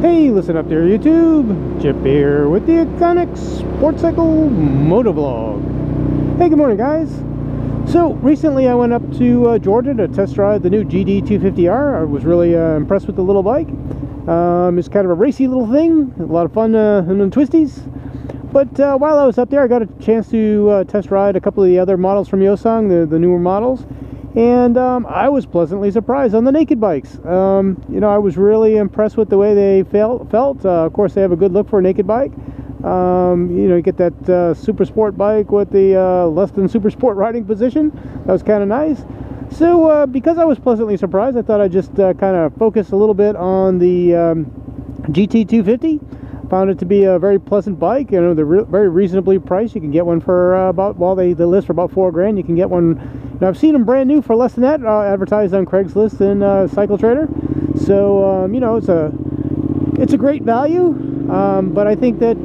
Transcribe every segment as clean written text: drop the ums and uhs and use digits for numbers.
Hey, listen up there, YouTube. Chip here with the iconic Sports Cycle Motovlog. Hey, good morning, guys. So recently I went up to Georgia to test drive the new GT250R. I was really impressed with the little bike. It's kind of a racy little thing, a lot of fun in the twisties. But while I was up there, I got a chance to test ride a couple of the other models from Hyosung, the newer models. And I was pleasantly surprised on the naked bikes. You know, I was really impressed with the way they felt. Of course, they have a good look for a naked bike. You know, you get that super sport bike with the less than super sport riding position. That was kind of nice. So because I was pleasantly surprised, I thought I'd just kind of focus a little bit on the GT250. Found it to be a very pleasant bike. You know, they're very reasonably priced. You can get one for about, well, they list for about $4 grand. You can get one. Now, I've seen them brand new for less than that, advertised on Craigslist and Cycle Trader. So you know, it's a great value. But I think that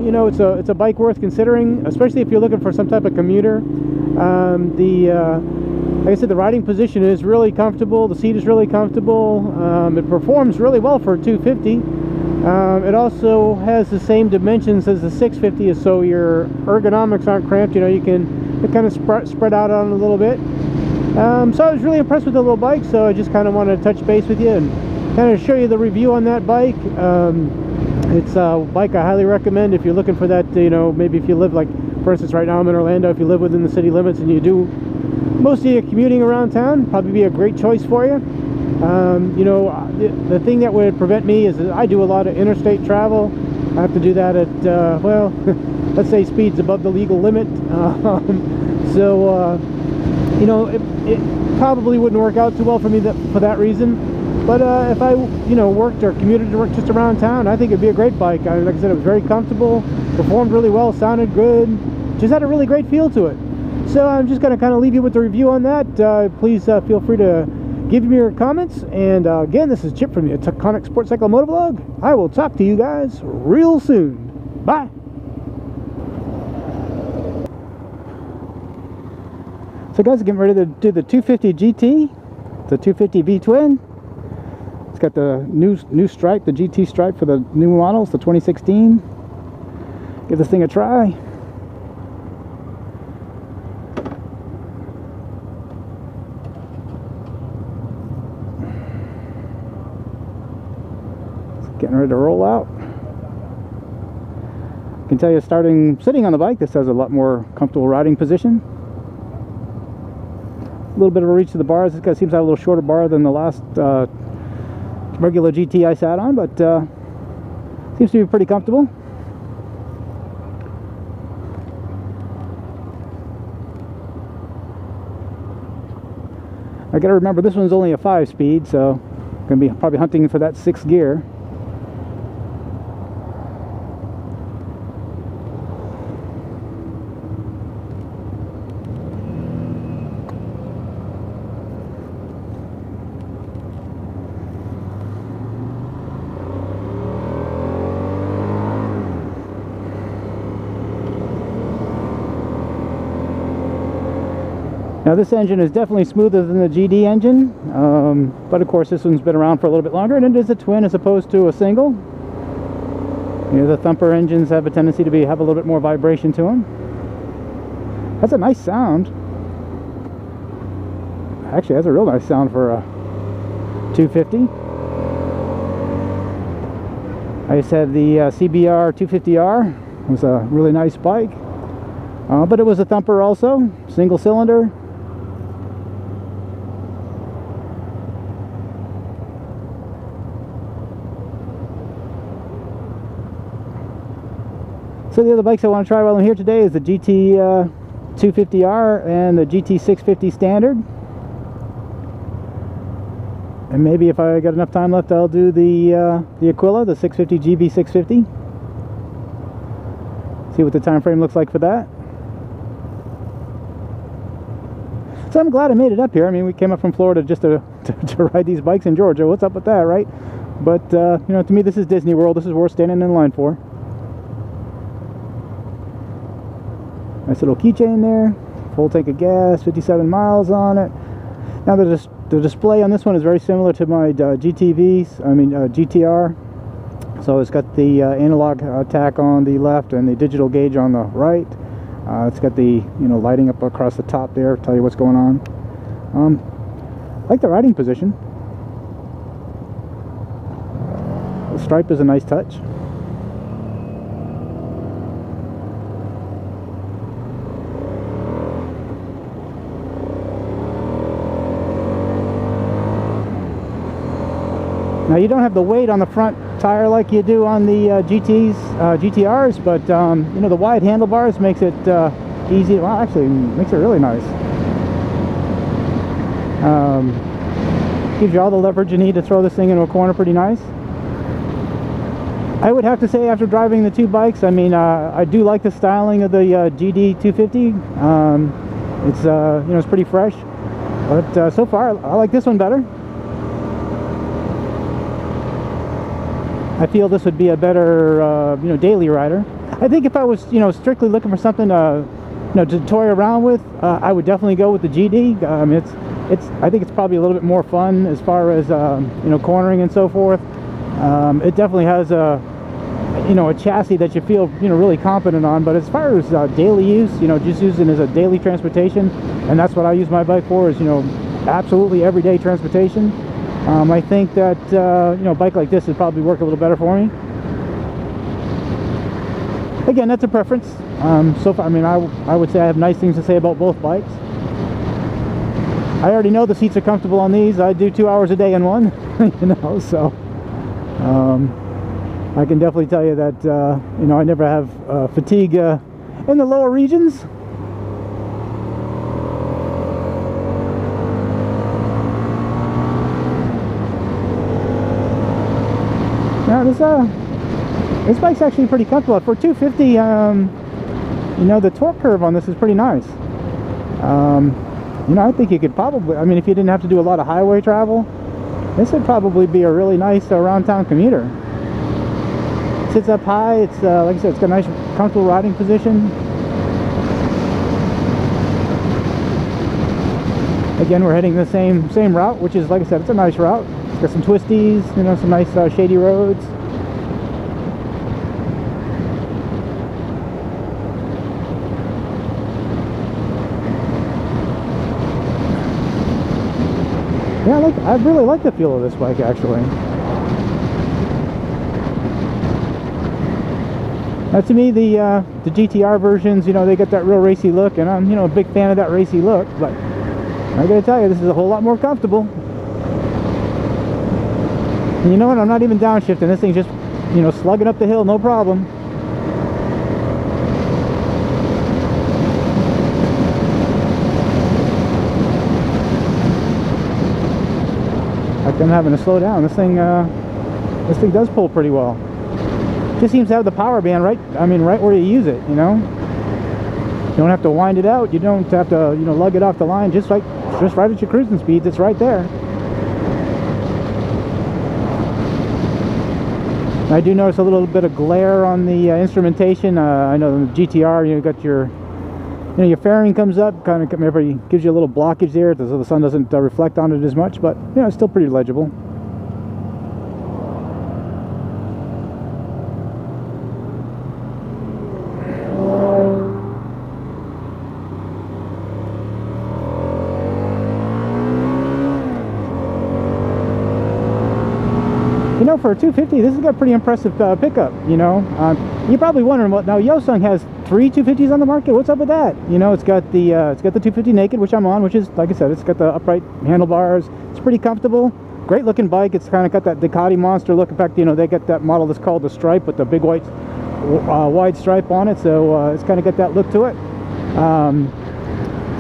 you know, it's a bike worth considering, especially if you're looking for some type of commuter. Like I said, the riding position is really comfortable. The seat is really comfortable. It performs really well for a 250. It also has the same dimensions as the 650, so your ergonomics aren't cramped. You know, you can kind of spread out on it a little bit. So I was really impressed with the little bike, so I just kind of wanted to touch base with you and kind of show you the review on that bike. It's a bike I highly recommend if you're looking for that, you know, maybe if you live, like, for instance, right now I'm in Orlando. If you live within the city limits and you do most of your commuting around town, probably be a great choice for you. You know, the thing that would prevent me is that I do a lot of interstate travel. I have to do that at, well, let's say speeds above the legal limit. So, you know, it probably wouldn't work out too well for me for that reason. But if I, you know, worked or commuted to work just around town, I think it'd be a great bike. Like I said, it was very comfortable, performed really well, sounded good, just had a really great feel to it. So I'm just going to kind of leave you with the review on that. Please feel free to give me your comments. And again, this is Chip from the iconic Sports Cycle Motovlog. I will talk to you guys real soon. Bye. So guys, getting ready to do the 250 GT, the 250 V-twin. It's got the new stripe, the GT stripe for the new models, the 2016. Give this thing a try. It's getting ready to roll out. I can tell you, sitting on the bike, this has a lot more comfortable riding position. A little bit of a reach to the bars. This guy seems to have a little shorter bar than the last regular GT I sat on, but seems to be pretty comfortable. I gotta remember this one's only a 5-speed, so I'm gonna be probably hunting for that 6th gear. Now this engine is definitely smoother than the GD engine, but of course this one's been around for a little bit longer, and it is a twin as opposed to a single. You know, the thumper engines have a tendency to have a little bit more vibration to them. That's a nice sound. Actually, that's a real nice sound for a 250. I just had the CBR 250R. It was a really nice bike, but it was a thumper also, single cylinder. So the other bikes I want to try while I'm here today is the GT 250R and the GT 650 Standard. And maybe if I got enough time left, I'll do the Aquila, the 650 GB 650. See what the time frame looks like for that. So I'm glad I made it up here. I mean, we came up from Florida just to ride these bikes in Georgia. What's up with that, right? But you know, to me, this is Disney World. This is worth standing in line for. Nice little keychain there, full tank of gas, 57 miles on it. Now the display on this one is very similar to my GTR. So it's got the analog tack on the left and the digital gauge on the right. It's got the lighting up across the top there, tell you what's going on. I like the riding position. The stripe is a nice touch. Now you don't have the weight on the front tire like you do on the GTRs, but the wide handlebars makes it easy. Well, actually, makes it really nice. Gives you all the leverage you need to throw this thing into a corner pretty nice. I would have to say, after driving the two bikes, I mean, I do like the styling of the GT250. It's pretty fresh, but so far I like this one better. I feel this would be a better, daily rider. I think if I was, strictly looking for something, to toy around with, I would definitely go with the GD. I think it's probably a little bit more fun as far as, cornering and so forth. It definitely has a chassis that you feel, really confident on. But as far as daily use, just using it as a daily transportation, and that's what I use my bike for, is, absolutely everyday transportation. I think that a bike like this would probably work a little better for me. Again, that's a preference. So far, I mean, I would say I have nice things to say about both bikes. I already know the seats are comfortable on these. I do 2 hours a day in one, so I can definitely tell you that I never have fatigue in the lower regions. Now this bike's actually pretty comfortable. For 250, the torque curve on this is pretty nice. I think you could probably, I mean, if you didn't have to do a lot of highway travel, this would probably be a really nice around town commuter. It sits up high. It's like I said, it's got a nice comfortable riding position. Again, we're heading the same route, which is, like I said, it's a nice route. It's got some twisties, some nice shady roads. Yeah, I really like the feel of this bike, actually. Now, to me, the GTR versions, they got that real racy look, and I'm, a big fan of that racy look. But I gotta tell you, this is a whole lot more comfortable. And you know what? I'm not even downshifting. This thing's just, slugging up the hill, no problem. I'm having to slow down. This thing does pull pretty well. Just seems to have the power band right where you use it. You don't have to wind it out. You don't have to lug it off the line. Just right at your cruising speeds. It's right there. I do notice a little bit of glare on the instrumentation. I know the GTR, you got your fairing comes up, kind of gives you a little blockage there, so the sun doesn't reflect on it as much, but it's still pretty legible. For a 250, this has got pretty impressive pickup. You're probably wondering, what now? Hyosung has 3 250s on the market. What's up with that? It's got the 250 naked, which I'm on, which is, like I said, it's got the upright handlebars. It's pretty comfortable, great looking bike. It's kind of got that Ducati monster look. In fact, they got that model that's called the Stripe with the big white wide stripe on it, so it's kind of got that look to it.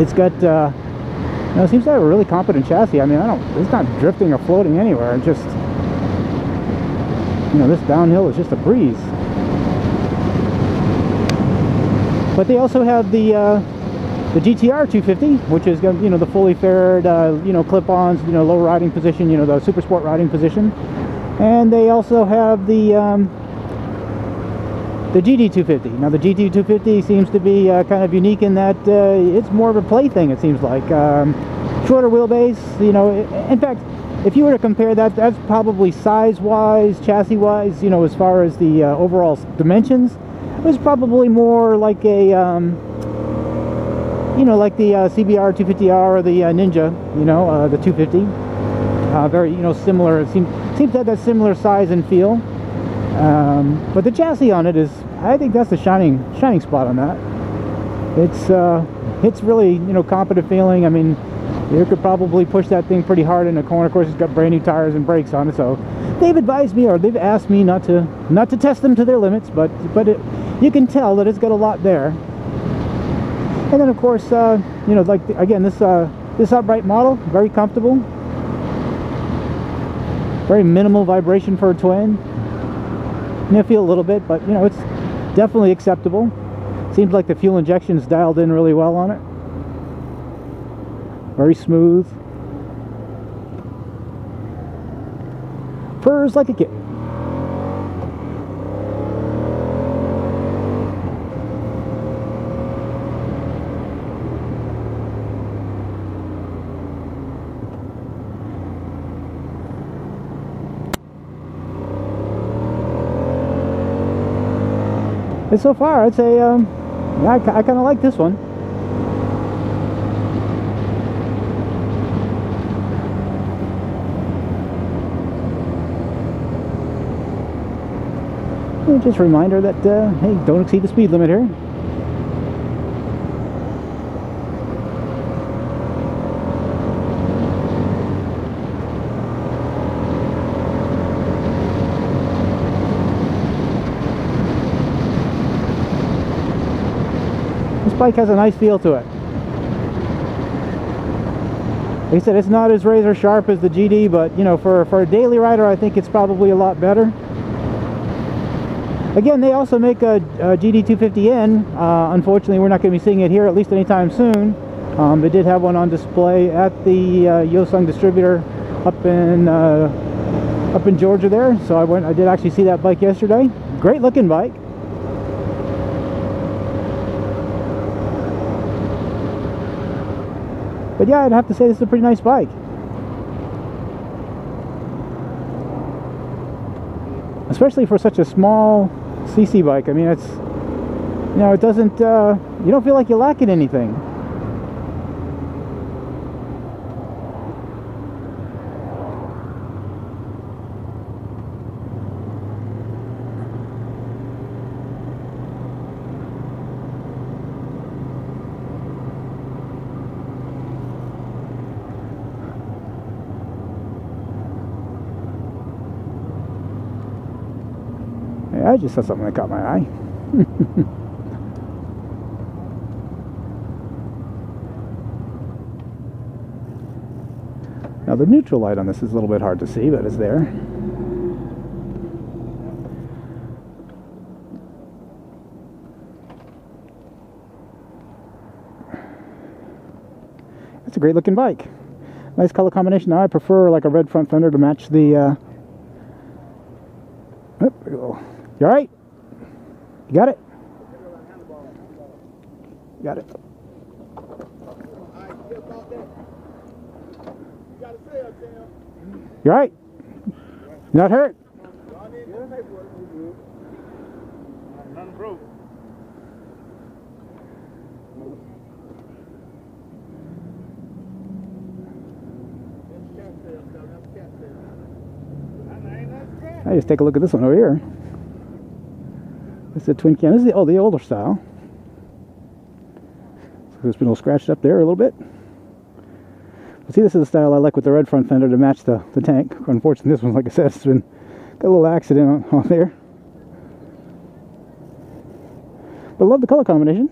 It's got it seems to have a really competent chassis. I mean, it's not drifting or floating anywhere. It just, this downhill is just a breeze. But they also have the GTR 250, which is got the fully faired clip-ons, low riding position, the super sport riding position, and they also have the GT250. Now the GT250 seems to be kind of unique in that it's more of a plaything. It seems like shorter wheelbase. You know, in fact, if you were to compare that, that's probably size-wise, chassis-wise, you know, as far as the overall dimensions, it was probably more like a, you know, like the CBR 250R or the Ninja, you know, the 250. Very, you know, similar. It seems to have that similar size and feel. But the chassis on it is, I think that's the shining spot on that. It's really, you know, competent feeling. I mean, you could probably push that thing pretty hard in a corner. Of course, it's got brand new tires and brakes on it, so they've advised me, or they've asked me not to test them to their limits, but you can tell that it's got a lot there. And then, of course, you know, like again, this upright model, very comfortable, very minimal vibration for a twin. You feel a little bit, but you know, it's definitely acceptable. Seems like the fuel injection's dialed in really well on it. Very smooth. Purrs like a kitten. And so far, I'd say, yeah, I kind of like this one. And just a reminder that, hey, don't exceed the speed limit here. This bike has a nice feel to it. Like I said, it's not as razor sharp as the GD, but you know, for a daily rider, I think it's probably a lot better. Again, they also make a GT250N. Unfortunately, we're not going to be seeing it here, at least anytime soon. They did have one on display at the Hyosung distributor up in Georgia there. So I did actually see that bike yesterday. Great looking bike. But yeah, I'd have to say this is a pretty nice bike. Especially for such a small CC bike. I mean, it's, you know, it doesn't, you don't feel like you're lacking anything. I just saw something that caught my eye. Now the neutral light on this is a little bit hard to see, but it's there. It's a great looking bike. Nice color combination. Now I prefer like a red front fender to match the oh, there we go. You alright? You got it? You got it. You alright? You not hurt? Nothing broke. I just take a look at this one over here. It's a twin cam. This is the older style. So it's been a little scratched up there a little bit. But see, this is the style I like with the red front fender to match the tank. Unfortunately, this one, like I said, it's been got a little accident on there. But I love the color combination.